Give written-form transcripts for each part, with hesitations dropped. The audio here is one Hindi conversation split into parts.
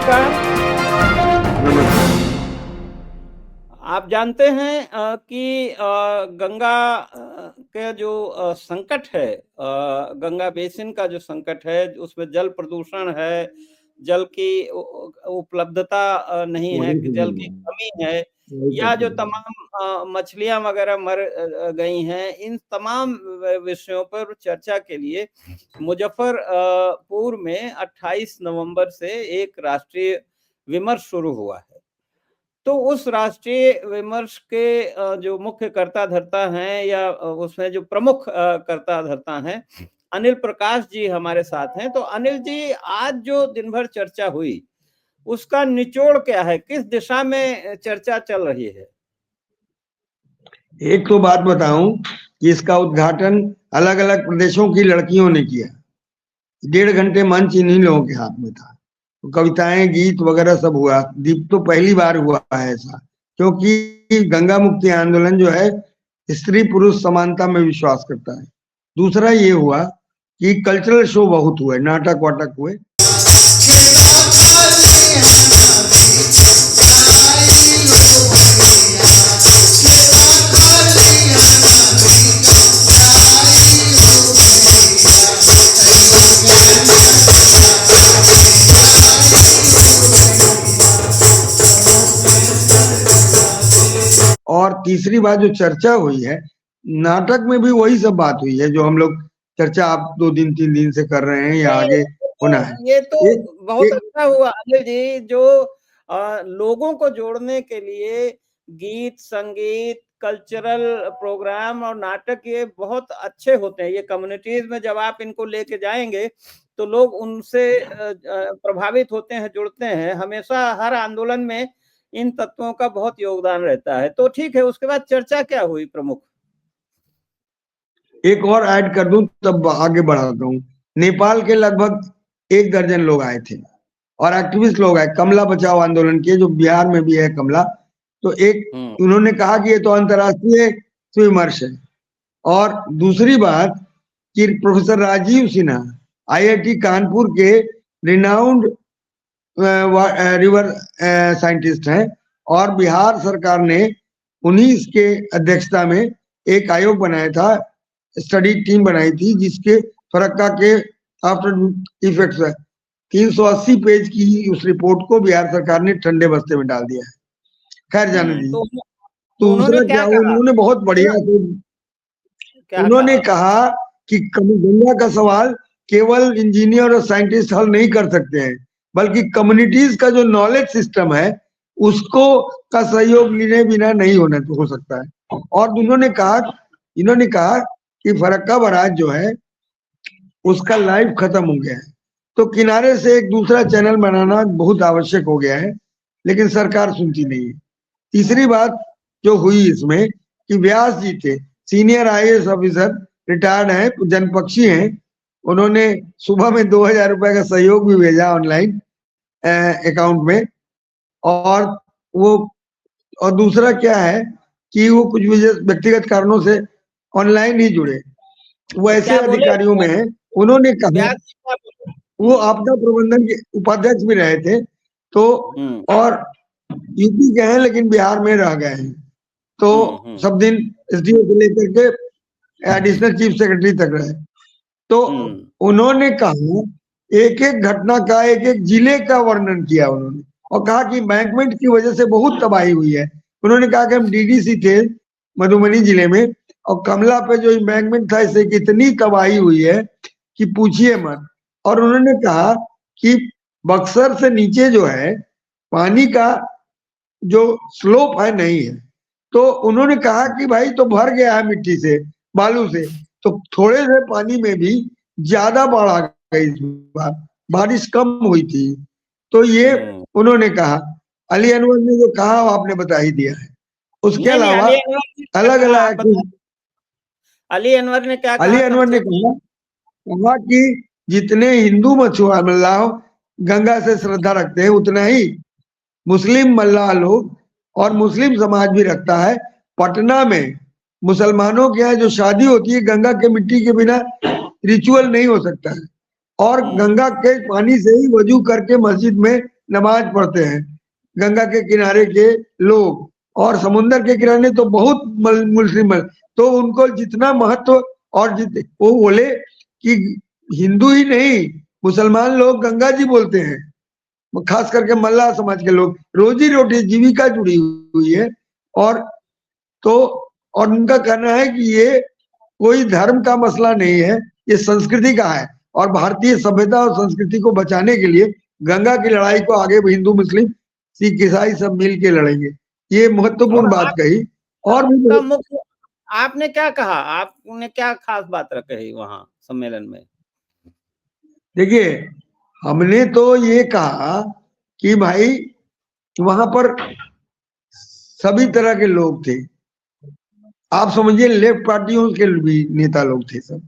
नमस्कार। नमस्कार। आप जानते हैं कि गंगा का जो संकट है, गंगा बेसिन का जो संकट है, उसमें जल प्रदूषण है, जल की उपलब्धता नहीं है, जल की कमी है, या जो तमाम मछलियां वगैरह मर गई हैं, इन तमाम विषयों पर चर्चा के लिए मुजफ्फरपुर में 28 नवंबर से एक राष्ट्रीय विमर्श शुरू हुआ है। तो उस राष्ट्रीय विमर्श के जो मुख्य कर्ता धर्ता हैं, या उसमें जो प्रमुख कर्ता धर्ता हैं, अनिल प्रकाश जी हमारे साथ हैं। तो अनिल जी, आज जो दिन भर चर्चा हुई, उसका निचोड़ क्या है? किस दिशा में चर्चा चल रही है? एक तो बात बताऊं कि इसका उद्घाटन अलग अलग प्रदेशों की लड़कियों ने किया। 1.5 घंटे मंच इन्हीं लोगों के हाथ में था। तो कविताएं, गीत वगैरह सब हुआ। दीप तो पहली बार हुआ है ऐसा, क्योंकि गंगा मुक्ति आंदोलन जो है स्त्री पुरुष समानता में विश्वास करता है। दूसरा ये हुआ कि कल्चरल शो बहुत हुए, नाटक वाटक हुए। और तीसरी बात जो चर्चा हुई है, नाटक में भी वही सब बात हुई है जो हम लोग चर्चा आप 2 दिन 3 दिन से कर रहे हैं या आगे होना है। ये तो एक, बहुत एक, अच्छा हुआ अनिल जी, जो लोगों को जोड़ने के लिए गीत, संगीत, कल्चरल प्रोग्राम और नाटक ये बहुत अच्छे होते हैं। ये कम्युनिटीज में जब आप इनको लेके जाएंगे तो लोग उनसे प्रभावित होते हैं, जुड़ते हैं। हमेशा हर आंदोलन में इन तत्वों का बहुत योगदान रहता है। तो ठीक है, उसके बाद चर्चा क्या हुई प्रमुख? एक और ऐड कर दूं तब आगे बढ़ाता हूँ। नेपाल के लगभग 1 दर्जन लोग आए थे और एक्टिविस्ट लोग आए, कमला बचाओ आंदोलन के, जो बिहार में भी है कमला। तो एक उन्होंने कहा कि ये तो अंतर्राष्ट्रीय विमर्श है। और दूसरी बात कि प्रोफेसर राजीव सिन्हा आईआईटी कानपुर के रिनाउंड रिवर साइंटिस्ट हैं, और बिहार सरकार ने उन्हीं के अध्यक्षता में एक आयोग बनाया था, स्टडी टीम बनाई थी, जिसके फरक्का के आफ्टर इफेक्ट्स 380 पेज की उस रिपोर्ट को बिहार सरकार ने ठंडे बस्ते में डाल दिया है। खैर जाने दीजिए। तो उन्होंने दूसरा क्या हुआ, उन्होंने बहुत बढ़िया उन्होंने कहा कि गंगा का सवाल केवल इंजीनियर और साइंटिस्ट हल नहीं कर सकते हैं, बल्कि कम्युनिटीज का जो नॉलेज सिस्टम है उसको का सहयोग लेने बिना नहीं होना हो सकता है। और इन्होंने कहा कि फरक्का बराज जो है उसका लाइफ खत्म हो गया है, तो किनारे से एक दूसरा चैनल बनाना बहुत आवश्यक हो गया है, लेकिन सरकार सुनती नहीं है। तीसरी बात जो हुई इसमें कि व्यास जी थे, सीनियर आईएएस ऑफिसर, रिटायर्ड हैं, जनपक्षी हैं। उन्होंने सुबह में 2000 रुपए का सहयोग भी भेजा ऑनलाइन अकाउंट में। और दूसरा क्या है कि वो कुछ व्यक्तिगत कारणों से ऑनलाइन ही जुड़े। वो ऐसे अधिकारियों में है, उन्होंने कहा वो आपदा प्रबंधन के उपाध्यक्ष भी रहे थे, तो और यूपी के हैं लेकिन बिहार में रह गए हैं, तो सब दिन एसडीओ से लेकर के एडिशनल चीफ सेक्रेटरी तक रहे। तो उन्होंने कहा, एक एक घटना का, एक एक जिले का वर्णन किया उन्होंने, और कहा कि एम्बैंकमेंट की वजह से बहुत तबाही हुई है। उन्होंने कहा कि हम डीडीसी थे मधुबनी जिले में, और कमला पे जो एम्बैंकमेंट था इससे कितनी तबाही हुई है कि पूछिए मत। और उन्होंने कहा कि बक्सर से नीचे जो है पानी का जो स्लोप है नहीं है, तो उन्होंने कहा कि भाई तो भर गया है मिट्टी से, बालू से, तो थोड़े से पानी में भी ज्यादा बाढ़ आ गई इस बार, बारिश कम हुई थी। तो ये उन्होंने कहा। अली अनवर ने जो कहा वो आपने बता ही दिया है। उसके अलावा अलग अलग अली अनवर ने क्या कहा? अली अनवर ने कहा कि जितने हिंदू मछुआरा मल्लाह गंगा से श्रद्धा रखते हैं, उतना ही मुस्लिम मल्लाह लोग और मुस्लिम समाज भी रखता है। पटना में मुसलमानों के यहाँ जो शादी होती है गंगा के मिट्टी के बिना रिचुअल नहीं हो सकता है, और गंगा के पानी से ही वजू करके मस्जिद में नमाज पढ़ते हैं गंगा के किनारे के लोग, और समुद्र के किनारे तो बहुत मुस्लिम है। तो उनको जितना महत्व, और वो बोले कि हिंदू ही नहीं मुसलमान लोग गंगा जी बोलते हैं, खास करके मल्लाह समाज के लोग, रोजी रोटी जीविका जुड़ी हुई है। और तो और उनका कहना है कि ये कोई धर्म का मसला नहीं है, ये संस्कृति का है, और भारतीय सभ्यता और संस्कृति को बचाने के लिए गंगा की लड़ाई को आगे हिंदू मुस्लिम सिख ईसाई सब मिल के लड़ेंगे। ये महत्वपूर्ण बात कही। और भी मुख्य आपने क्या कहा, आपने क्या खास बात कही वहां सम्मेलन में? देखिए, हमने तो ये कहा कि भाई वहां पर सभी तरह के लोग थे, आप समझिए लेफ्ट पार्टियों के भी नेता लोग थे सब,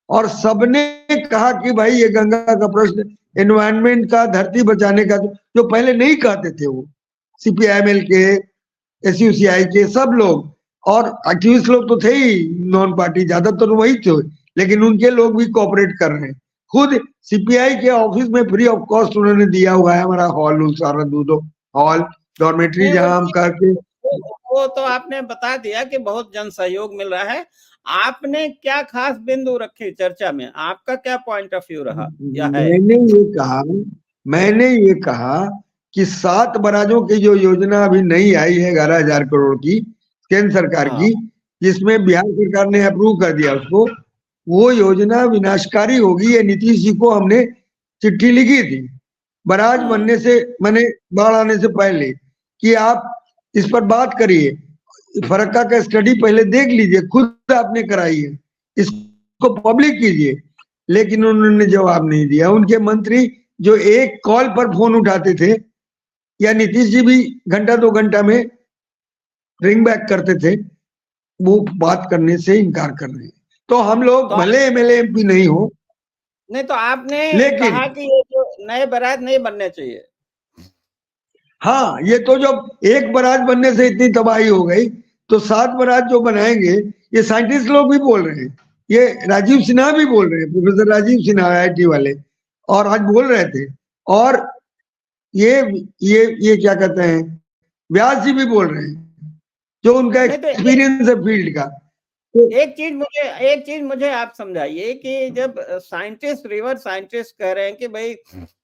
और सबने कहा कि भाई ये गंगा का प्रश्न एनवायरनमेंट का, धरती बचाने का, जो पहले नहीं कहते थे वो सीपीआईएमएल के, एसयूसीआई के सब लोग, और एक्टिविस्ट लोग तो थे ही नॉन पार्टी, ज्यादातर वही थे, लेकिन उनके लोग भी कोऑपरेट कर रहे हैं। खुद सीपीआई के ऑफिस में फ्री ऑफ कॉस्ट उन्होंने दिया हुआ है हमारा हॉल, सारा दूधो हॉल डॉर्मेट्री जहां हम करके। वो तो आपने बता दिया कि बहुत जन सहयोग मिल रहा है। आपने क्या खास बिंदु रखे चर्चा में, आपका क्या पॉइंट ऑफ व्यू रहा या है? मैंने ये कहा कि 7 बराजों की जो योजना अभी नई आई है 11,000 करोड़ की केंद्र सरकार की, जिसमें बिहार सरकार ने अप्रूव कर दिया उसको, वो योजना विनाशकारी होगी। ये नीतीश जी को हमने चिट्ठी लिखी थी बराज बनने से, मैंने बाढ़ आने से पहले, कि आप इस पर बात करिए, फरक्का का स्टडी पहले देख लीजिए, खुद आपने कराई है, इसको पब्लिक कीजिए। लेकिन उन्होंने जवाब नहीं दिया। उनके मंत्री जो एक कॉल पर फोन उठाते थे, या नीतीश जी भी घंटा 2 घंटा में रिंग बैक करते थे, वो बात करने से इनकार कर रहे हैं। तो हम लोग भले एमएलए एमपी नहीं हो, नहीं तो आपने लेकिन कहा कि ये जो नए बराज नहीं बनने चाहिए। हाँ, ये तो जब एक बराज बनने से इतनी तबाही हो गई, तो 7 बराज जो बनाएंगे, ये साइंटिस्ट लोग भी बोल रहे हैं, ये राजीव सिन्हा भी बोल रहे हैं, प्रोफेसर राजीव सिन्हा आईआईटी वाले, और आज बोल रहे थे। और ये क्या कहते हैं, व्यास जी भी बोल रहे हैं, जो उनका एक्सपीरियंस है फील्ड का। एक चीज मुझे आप समझाइए कि जब साइंटिस्ट, रिवर साइंटिस्ट कह रहे हैं कि भाई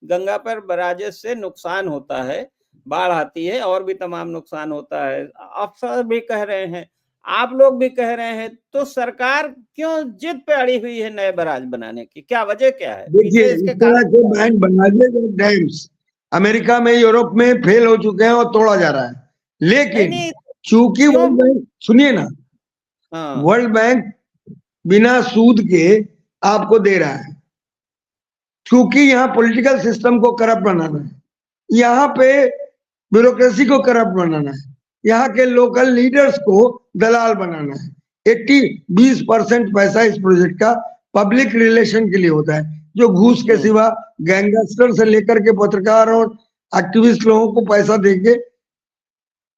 गंगा पर बराजेस से नुकसान होता है, बाढ़ आती है और भी तमाम नुकसान होता है, अफसर भी कह रहे हैं, आप लोग भी कह रहे हैं, तो सरकार क्यों जिद पे अड़ी हुई है नए बराज बनाने की? क्या वजह क्या है? देखिए, इस तरह के बैंड डैम्स अमेरिका में, यूरोप में फेल हो चुके हैं और तोड़ा जा रहा है। लेकिन चूंकि वर्ल्ड बैंक, सुनिए ना, वर्ल्ड बैंक बिना सूद के आपको दे रहा है, क्योंकि यहाँ पॉलिटिकल सिस्टम को करप्ट बनाना है, यहाँ पे ब्यूरोक्रेसी को करप्ट बनाना है, यहाँ के लोकल लीडर्स को दलाल बनाना है। 20% पैसा इस प्रोजेक्ट का पब्लिक रिलेशन के लिए होता है, जो घूस के सिवा गैंगस्टर से लेकर के पत्रकार और एक्टिविस्ट लोगों को पैसा देके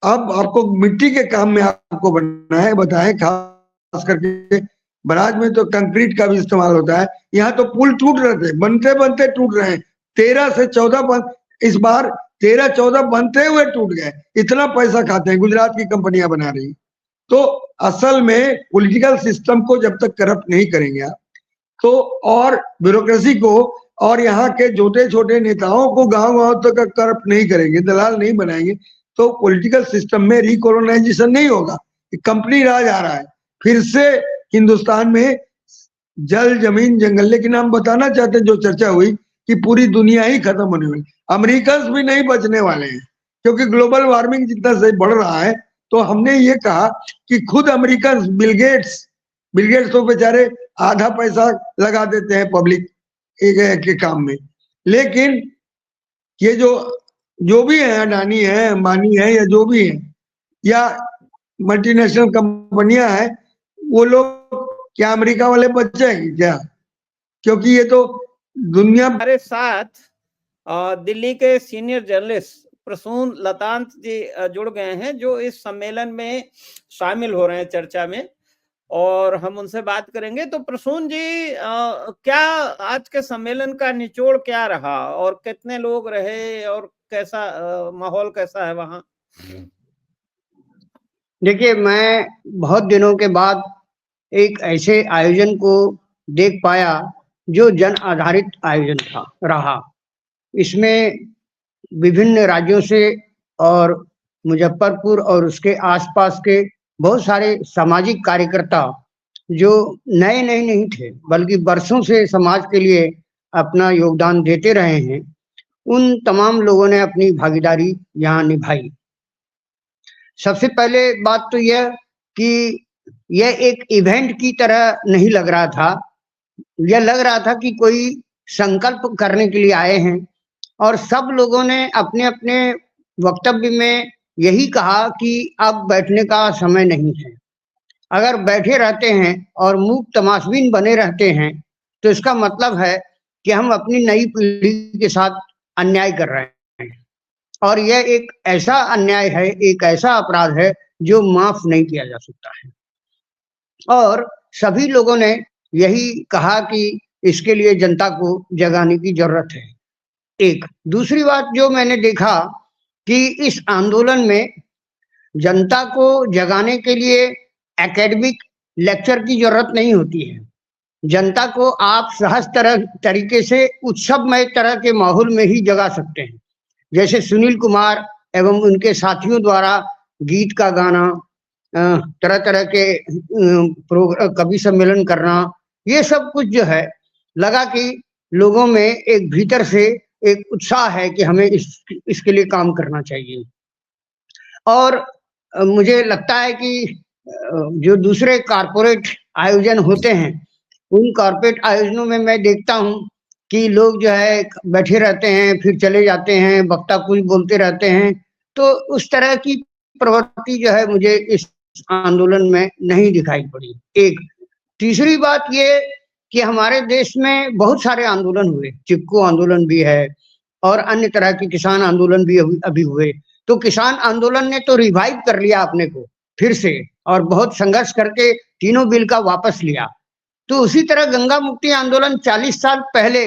अब आपको मिट्टी के काम में आपको बनना है। बताएं, खास करके बराज में तो कंक्रीट का भी इस्तेमाल होता है, यहाँ तो पुल टूट रहे थे, बनते बनते टूट रहे हैं। 13 से 14 इस बार 13-14 बनते हुए टूट गए। इतना पैसा खाते हैं, गुजरात की कंपनियां बना रही। तो असल में पॉलिटिकल सिस्टम को जब तक करप्ट नहीं करेंगे आप, तो और ब्यूरोक्रेसी को और यहाँ के छोटे छोटे नेताओं को गांव-गांव तक करप्ट नहीं करेंगे, दलाल नहीं बनाएंगे, तो पॉलिटिकल सिस्टम में रिकोलोनाइजेशन नहीं होगा। कंपनी राज आ रहा है फिर से हिंदुस्तान में, जल जमीन जंगल। लेकिन हम बताना चाहते हैं, जो चर्चा हुई कि पूरी दुनिया ही खत्म होने वाली, अमेरिकन भी नहीं बचने वाले हैं, क्योंकि ग्लोबल वार्मिंग जितना सही बढ़ रहा है। तो हमने ये कहा कि खुद अमेरिकन, बिल गेट्स तो बेचारे आधा पैसा लगा देते हैं पब्लिक के काम में, लेकिन ये जो भी है, अडानी है, अंबानी है, या जो भी है, या मल्टीनेशनल कंपनियां हैं, वो लोग क्या अमेरिका वाले बच जाएंगे क्या? क्योंकि ये तो दुनिया। हमारे साथ दिल्ली के सीनियर जर्नलिस्ट प्रसून लतांत जी जुड़ गए हैं, जो इस सम्मेलन में शामिल हो रहे हैं चर्चा में। और हम उनसे बात करेंगे। तो प्रसून जी, क्या आज के सम्मेलन का निचोड़ क्या रहा और कितने लोग रहे और कैसा माहौल कैसा है वहाँ? देखिए, मैं बहुत दिनों के बाद एक ऐसे आयोजन को देख पाया जो जन आधारित आयोजन था रहा। इसमें विभिन्न राज्यों से और मुजफ्फरपुर और उसके आसपास के बहुत सारे सामाजिक कार्यकर्ता जो नए नए नहीं थे बल्कि वर्षों से समाज के लिए अपना योगदान देते रहे हैं, उन तमाम लोगों ने अपनी भागीदारी यहाँ निभाई। सबसे पहले बात तो यह कि यह एक इवेंट की तरह नहीं लग रहा था। यह लग रहा था कि कोई संकल्प करने के लिए आए हैं और सब लोगों ने अपने अपने वक्तव्य में यही कहा कि अब बैठने का समय नहीं है। अगर बैठे रहते हैं और मूक तमाशबीन बने रहते हैं तो इसका मतलब है कि हम अपनी नई पीढ़ी के साथ अन्याय कर रहे हैं और यह एक ऐसा अन्याय है, एक ऐसा अपराध है जो माफ नहीं किया जा सकता है। और सभी लोगों ने यही कहा कि इसके लिए जनता को जगाने की जरूरत है। एक दूसरी बात जो मैंने देखा कि इस आंदोलन में जनता को जगाने के लिए एकेडमिक लेक्चर की जरूरत नहीं होती है। जनता को आप सहज तरीके से उत्सवमय तरह के माहौल में ही जगा सकते हैं, जैसे सुनील कुमार एवं उनके साथियों द्वारा गीत का गाना, तरह तरह के कवि सम्मेलन करना, ये सब कुछ जो है लगा कि लोगों में एक भीतर से एक उत्साह है कि हमें इसके लिए काम करना चाहिए। और मुझे लगता है कि जो दूसरे कारपोरेट आयोजन होते हैं उन कारपोरेट आयोजनों में मैं देखता हूँ कि लोग जो है बैठे रहते हैं, फिर चले जाते हैं, वक्ता कुछ बोलते रहते हैं। तो उस तरह की प्रवृत्ति जो है मुझे इस आंदोलन में नहीं दिखाई पड़ी। एक तीसरी बात ये कि हमारे देश में बहुत सारे आंदोलन हुए, चिपको आंदोलन भी है और अन्य तरह के किसान आंदोलन भी अभी हुए। तो किसान आंदोलन ने तो रिवाइव कर लिया अपने को फिर से और बहुत संघर्ष करके तीनों बिल का वापस लिया। तो उसी तरह गंगा मुक्ति आंदोलन 40 साल पहले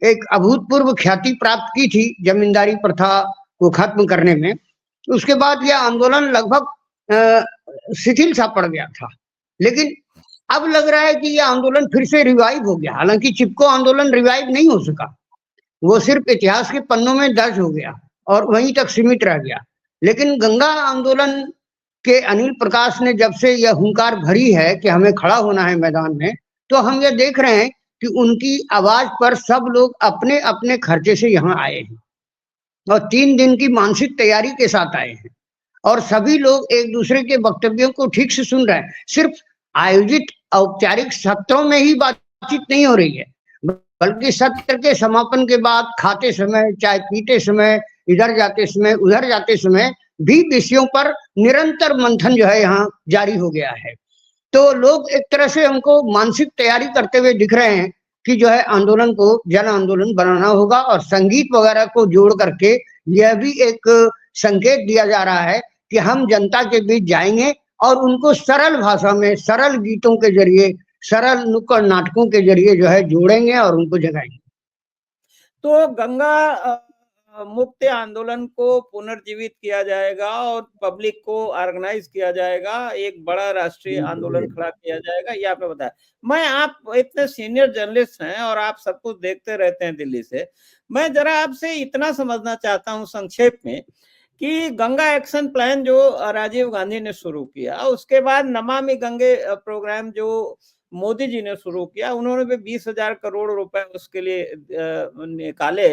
एक अभूतपूर्व ख्याति प्राप्त की थी जमींदारी प्रथा को खत्म करने में। उसके बाद यह आंदोलन लगभग शिथिल सा पड़ गया था, लेकिन अब लग रहा है कि यह आंदोलन फिर से रिवाइव हो गया। हालांकि चिपको आंदोलन रिवाइव नहीं हो सका, वो सिर्फ इतिहास के पन्नों में दर्ज हो गया और वहीं तक सीमित रह गया। लेकिन गंगा आंदोलन के अनिल प्रकाश ने जब से यह हुंकार भरी है कि हमें खड़ा होना है मैदान में, तो हम ये देख रहे हैं कि उनकी आवाज पर सब लोग अपने अपने खर्चे से यहाँ आए हैं और 3 दिन की मानसिक तैयारी के साथ आए हैं और सभी लोग एक दूसरे के वक्तव्यों को ठीक से सुन रहे हैं। सिर्फ आयोजित औपचारिक सत्रों में ही बातचीत नहीं हो रही है, बल्कि सत्र के समापन के बाद खाते समय, चाय पीते समय, इधर जाते समय, उधर जाते समय भी विषयों पर निरंतर मंथन जो है यहाँ जारी हो गया है। तो लोग एक तरह से हमको मानसिक तैयारी करते हुए दिख रहे हैं कि जो है आंदोलन को जन आंदोलन बनाना होगा और संगीत वगैरह को जोड़ करके यह भी एक संकेत दिया जा रहा है कि हम जनता के बीच जाएंगे और उनको सरल भाषा में, सरल गीतों के जरिए, सरल नुक्कड़ नाटकों के जरिए जो है जोड़ेंगे और उनको जगाएंगे। तो गंगा मुक्ति आंदोलन को पुनर्जीवित किया जाएगा और पब्लिक को ऑर्गेनाइज किया जाएगा, एक बड़ा राष्ट्रीय आंदोलन खड़ा किया जाएगा, ये आपने बताया। मैं, आप इतने सीनियर जर्नलिस्ट हैं और आप सब कुछ देखते रहते हैं दिल्ली से, मैं जरा आपसे इतना समझना चाहता हूँ संक्षेप में कि गंगा एक्शन प्लान जो राजीव गांधी ने शुरू किया, उसके बाद नमामि गंगे प्रोग्राम जो मोदी जी ने शुरू किया, उन्होंने भी 20,000 करोड़ रुपए उसके लिए निकाले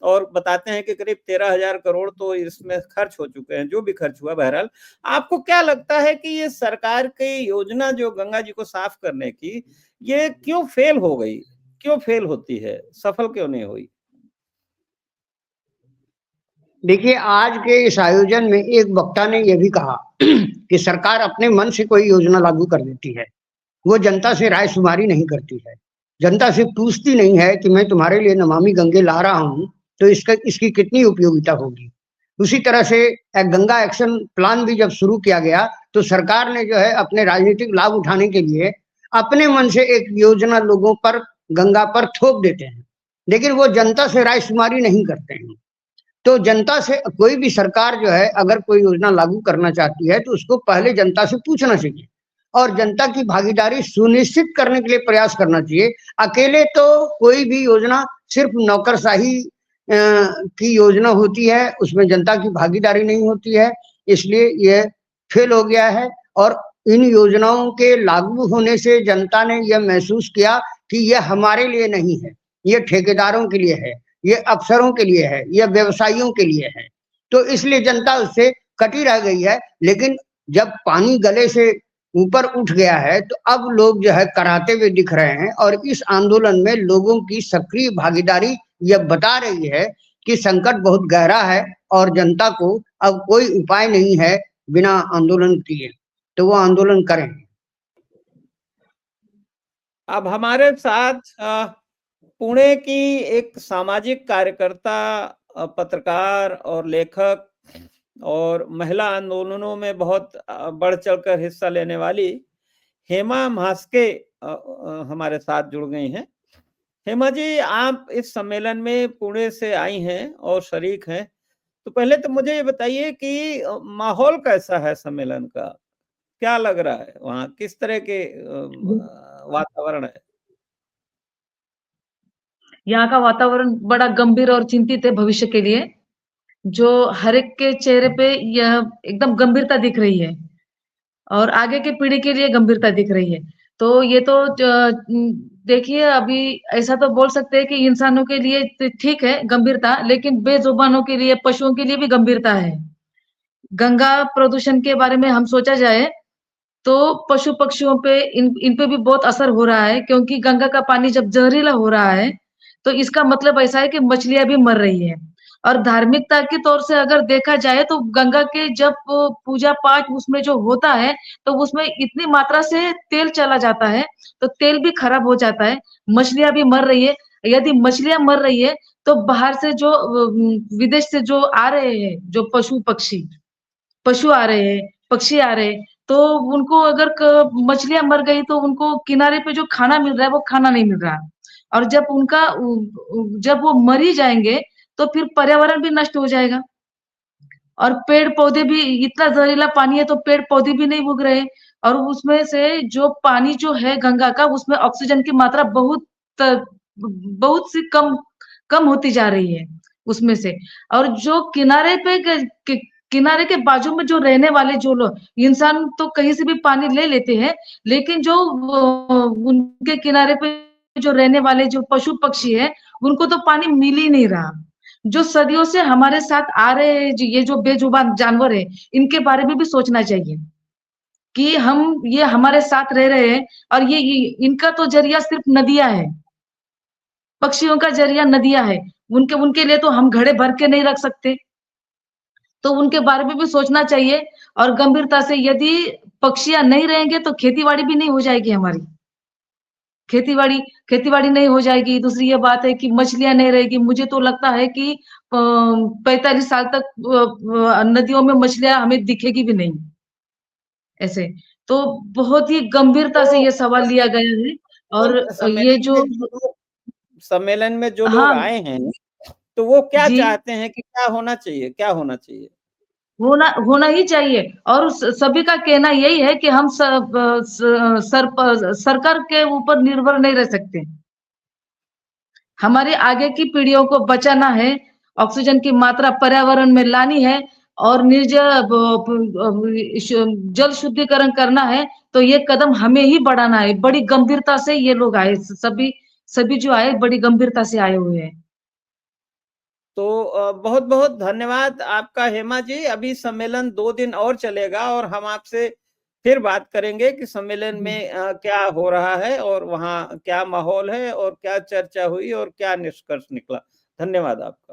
और बताते हैं कि करीब 13,000 करोड़ तो इसमें खर्च हो चुके हैं, जो भी खर्च हुआ। बहरहाल, आपको क्या लगता है कि ये सरकार की योजना जो गंगा जी को साफ करने की, ये क्यों फेल हो गई, क्यों फेल होती है, सफल क्यों नहीं हुई? देखिए, आज के इस आयोजन में एक वक्ता ने यह भी कहा कि सरकार अपने मन से कोई योजना लागू कर देती है, वो जनता से राय शुमारी नहीं करती है, जनता से पूछती नहीं है कि मैं तुम्हारे लिए नमामि गंगे ला रहा हूँ तो इसकी कितनी उपयोगिता होगी। उसी तरह से गंगा एक्शन प्लान भी जब शुरू किया गया तो सरकार ने जो है अपने राजनीतिक लाभ उठाने के लिए अपने मन से एक योजना लोगों पर, गंगा पर थोप देते हैं, लेकिन वो जनता से रायशुमारी नहीं करते हैं। तो जनता से कोई भी सरकार जो है अगर कोई योजना लागू करना चाहती है तो उसको पहले जनता से पूछना चाहिए और जनता की भागीदारी सुनिश्चित करने के लिए प्रयास करना चाहिए। अकेले तो कोई भी योजना सिर्फ नौकरशाही की योजना होती है, उसमें जनता की भागीदारी नहीं होती है, इसलिए यह फेल हो गया है। और इन योजनाओं के लागू होने से जनता ने यह महसूस किया कि यह हमारे लिए नहीं है, यह ठेकेदारों के लिए है, ये अफसरों के लिए है, ये व्यवसायियों के लिए है, तो इसलिए जनता उससे कटी रह गई है। लेकिन जब पानी गले से ऊपर उठ गया है तो अब लोग जो है कराते हुए दिख रहे हैं और इस आंदोलन में लोगों की सक्रिय भागीदारी यह बता रही है कि संकट बहुत गहरा है और जनता को अब कोई उपाय नहीं है बिना आंदोलन किए, तो वो आंदोलन करें। अब हमारे साथ पुणे की एक सामाजिक कार्यकर्ता, पत्रकार और लेखक और महिला आंदोलनों में बहुत बढ़ चढ़कर हिस्सा लेने वाली हेमा म्हात्के हमारे साथ जुड़ गई हैं। हेमा जी, आप इस सम्मेलन में पुणे से आई हैं और शरीक हैं, तो पहले तो मुझे ये बताइए कि माहौल कैसा है सम्मेलन का, क्या लग रहा है वहाँ, किस तरह के वातावरण है? यहाँ का वातावरण बड़ा गंभीर और चिंतित है भविष्य के लिए, जो हर एक के चेहरे पे यह एकदम गंभीरता दिख रही है और आगे की पीढ़ी के लिए गंभीरता दिख रही है। तो ये तो देखिए, अभी ऐसा तो बोल सकते हैं कि इंसानों के लिए ठीक है गंभीरता, लेकिन बेजुबानों के लिए, पशुओं के लिए भी गंभीरता है। गंगा प्रदूषण के बारे में हम सोचा जाए तो पशु पक्षियों पे इन पे भी बहुत असर हो रहा है, क्योंकि गंगा का पानी जब जहरीला हो रहा है तो इसका मतलब ऐसा है कि मछलियां भी मर रही है। और धार्मिकता के तौर से अगर देखा जाए तो गंगा के जब पूजा पाठ उसमें जो होता है तो उसमें इतनी मात्रा से तेल चला जाता है तो तेल भी खराब हो जाता है, मछलियां भी मर रही है। यदि मछलियां मर रही है तो बाहर से जो विदेश से जो आ रहे हैं, जो पशु आ रहे हैं, पक्षी आ रहे हैं, तो उनको अगर मछलियां मर गई तो उनको किनारे पे जो खाना मिल रहा है वो खाना नहीं मिल रहा। और जब वो मर ही जाएंगे तो फिर पर्यावरण भी नष्ट हो जाएगा और पेड़ पौधे भी, इतना जहरीला पानी है तो पेड़ पौधे भी नहीं उग रहे। और उसमें से जो पानी जो है गंगा का, उसमें ऑक्सीजन की मात्रा बहुत सी कम होती जा रही है उसमें से। और जो किनारे के बाजू में जो रहने वाले जो लोग, इंसान तो कहीं से भी पानी ले लेते हैं, लेकिन जो उनके किनारे पे जो रहने वाले जो पशु पक्षी है उनको तो पानी मिल ही नहीं रहा। जो सदियों से हमारे साथ आ रहे हैं, ये जो बेजुबान जानवर है, इनके बारे में भी सोचना चाहिए कि ये हमारे साथ रह रहे हैं और ये इनका तो जरिया सिर्फ नदियां है, पक्षियों का जरिया नदियां है। उनके लिए तो हम घड़े भर के नहीं रख सकते, तो उनके बारे में भी सोचना चाहिए। और गंभीरता से, यदि पक्षियां नहीं रहेंगे तो खेतीबाड़ी भी नहीं हो जाएगी हमारी, खेतीबाड़ी नहीं हो जाएगी। दूसरी ये बात है कि मछलियां नहीं रहेगी। मुझे तो लगता है कि 45 साल तक नदियों में मछलियां हमें दिखेगी भी नहीं ऐसे। तो बहुत ही गंभीरता से ये सवाल लिया गया है। और ये जो सम्मेलन में जो लोग हाँ, आए हैं तो वो क्या जी, चाहते हैं कि क्या होना चाहिए, क्या होना चाहिए? होना ही चाहिए। और सभी का कहना यही है कि हम सरकार के ऊपर निर्भर नहीं रह सकते। हमारी आगे की पीढ़ियों को बचाना है, ऑक्सीजन की मात्रा पर्यावरण में लानी है और जल शुद्धिकरण करना है, तो ये कदम हमें ही बढ़ाना है। बड़ी गंभीरता से ये लोग आए, सभी जो आए बड़ी गंभीरता से आए हुए हैं। तो बहुत बहुत धन्यवाद आपका हेमा जी। अभी सम्मेलन 2 दिन और चलेगा और हम आपसे फिर बात करेंगे कि सम्मेलन में क्या हो रहा है और वहाँ क्या माहौल है और क्या चर्चा हुई और क्या निष्कर्ष निकला। धन्यवाद आपका।